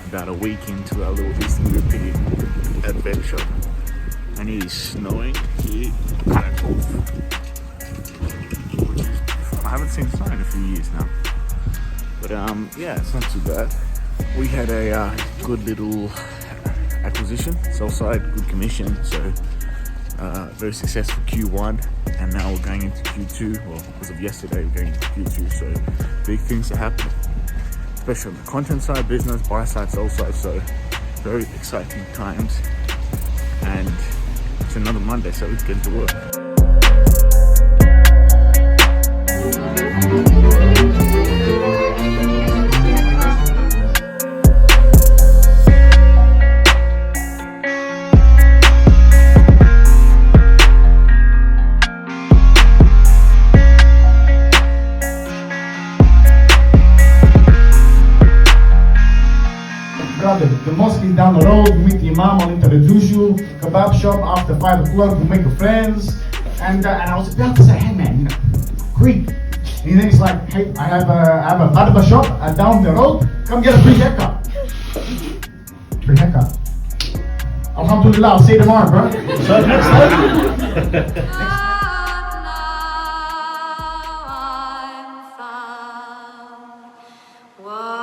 about a week into our little Eastern European adventure, and it is snowing here at Wolf, which is, I haven't seen snow in a few years now. But yeah, it's not too bad. We had a good little acquisition, sell side, good commission, so very successful Q1, and now we're going into Q2. Well, as of yesterday, we're going into Q2, so big things are happening, especially on the content side, business, buy side, sell side, so very exciting times. And it's another Monday, so let's get into work. The mosque is down the road, you meet the imam, I'll introduce you, kebab shop after 5 o'clock, we make friends, and I was about to say, hey man, Greek, and then he's like, hey, I have a barber shop down the road, come get a free haircut. Free haircut. Alhamdulillah, I'll see you tomorrow, bro. So next time. What